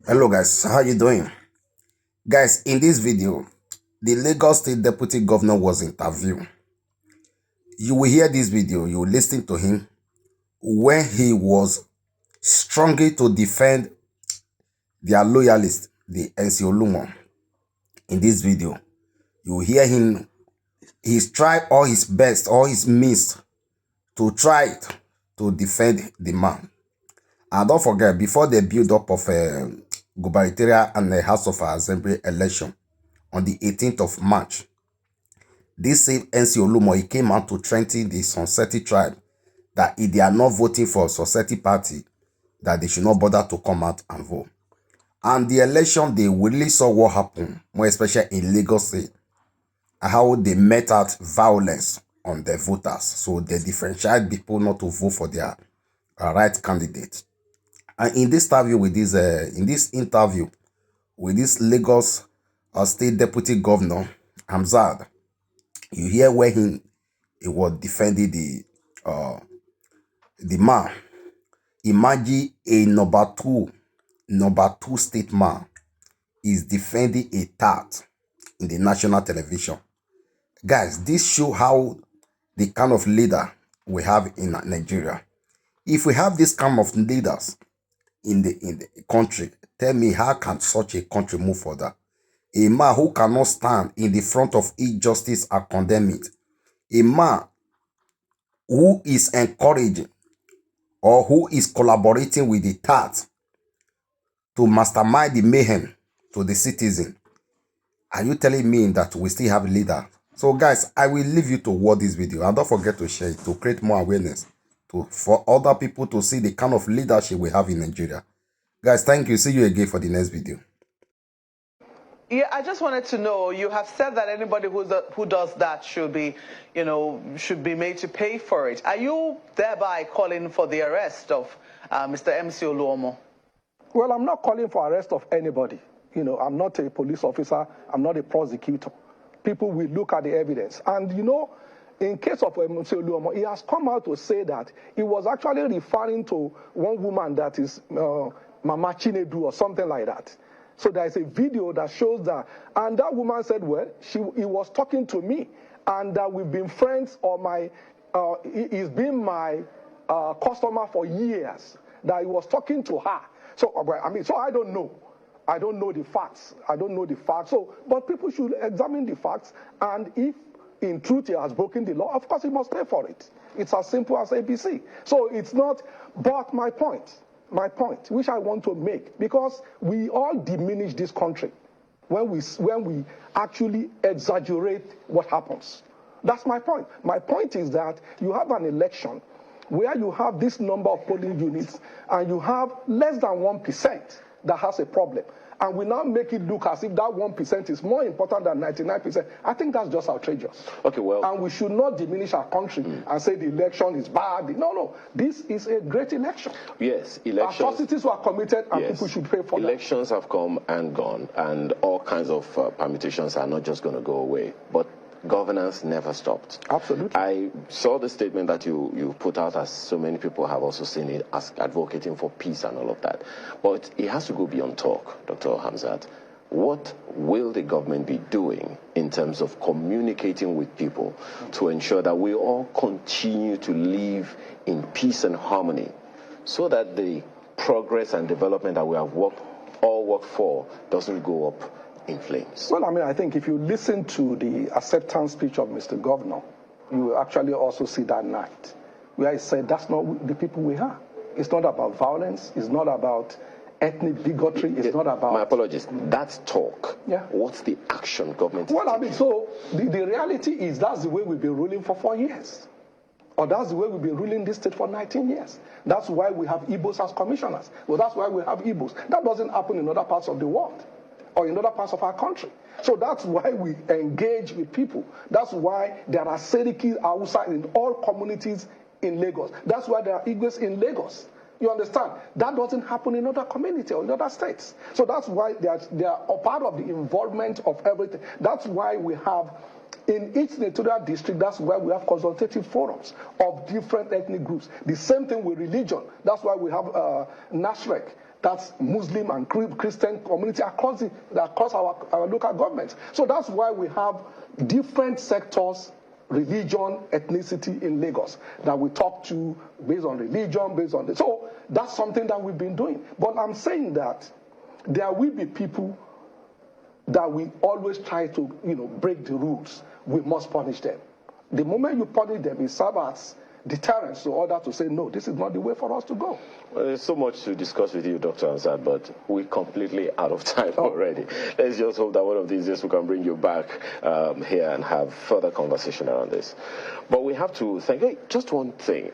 Hello guys, how you doing? Guys, in this video, the Lagos State Deputy Governor was interviewed. You will hear this video, you will listen to him when he was strongly to defend their loyalists, the NC Oluomo. In this video, you will hear him, he's tried all his best, all his means to try to defend the man. And don't forget, before the build-up of gubernatorial and the House of Assembly election on the 18th of March, this same NC Oluomo, he came out to threaten the Sonseti tribe that if they are not voting for Sonseti party, that they should not bother to come out and vote. And the election, they really saw what happened, more especially in Lagos State, how they met out violence on the voters. So they differentiate people not to vote for their right candidate. And in this interview with this Lagos State Deputy Governor Harmzat, you hear where he was defending the man. Imagine a number two state man is defending a third in the national television. Guys, this show how the kind of leader we have in Nigeria. If we have this kind of leaders in the country, tell me how can such a country move further? A man who cannot stand in the front of injustice and condemn it. A man who is encouraging or who is collaborating with the third to mastermind the mayhem to the citizen. Are you telling me that we still have a leader? So guys, I will leave you to watch this video and don't forget to share it to create more awareness for other people to see the kind of leadership we have in Nigeria. Guys, thank you. See you again for the next video. Yeah, I just wanted to know, you have said that anybody who does that should be, should be made to pay for it. Are you thereby calling for the arrest of Mr. MC Oluomo? Well, I'm not calling for arrest of anybody. I'm not a police officer. I'm not a prosecutor. People will look at the evidence. And, in case of MC Oluomo, he has come out to say that he was actually referring to one woman that is Mama Chinedu or something like that. So there is a video that shows that. And that woman said, well, he was talking to me and that we've been friends or he's been my customer for years, that he was talking to her. So, so I don't know. I don't know the facts. I don't know the facts. So, but people should examine the facts. And if in truth he has broken the law, of course he must pay for it. It's as simple as ABC. So it's not, but my point, which I want to make, because we all diminish this country when we actually exaggerate what happens. That's my point. My point is that you have an election where you have this number of polling units and you have less than 1% that has a problem. And we now make it look as if that 1% is more important than 99%. I think that's just outrageous. Okay, well. And we should not diminish our country and say the election is bad. No. This is a great election. Yes, elections. Atrocities were committed and people should pay for Elections have come and gone, and all kinds of permutations are not just going to go away. But governance never stopped. Absolutely. I saw the statement that you put out, as so many people have also seen it, as advocating for peace and all of that. But it has to go beyond talk, Dr. Harmzat. What will the government be doing in terms of communicating with people to ensure that we all continue to live in peace and harmony so that the progress and development that we have all worked for doesn't go up in flames? Well, I think if you listen to the acceptance speech of Mr. Governor, you will actually also see that night where he said that's not the people we are. It's not about violence. It's not about ethnic bigotry. It's not about... My apologies. That's talk. Yeah. What's the action government is Well, taking? So the reality is that's the way we've been ruling for 4 years. Or that's the way we've been ruling this state for 19 years. That's why we have Igbos as commissioners. Well, that's why we have Igbos. That doesn't happen in other parts of the world or in other parts of our country. So that's why we engage with people. That's why there are Seriki outside in all communities in Lagos. That's why there are Igbos in Lagos. You understand? That doesn't happen in other communities or in other states. So that's why they are a part of the involvement of everything. That's why we have, in each senatorial district, that's why we have consultative forums of different ethnic groups. The same thing with religion. That's why we have NASREC. That's Muslim and Christian community across our local governments. So that's why we have different sectors, religion, ethnicity in Lagos that we talk to based on religion, based on so that's something that we've been doing. But I'm saying that there will be people that we always try to, break the rules. We must punish them. The moment you punish them, it serves as deterrence to others to say, no, this is not the way for us to go. Well, there's so much to discuss with you, Dr. Harmzat, but we're completely out of time already. Let's just hope that one of these days we can bring you back here and have further conversation around this. But we have to thank, just one thing.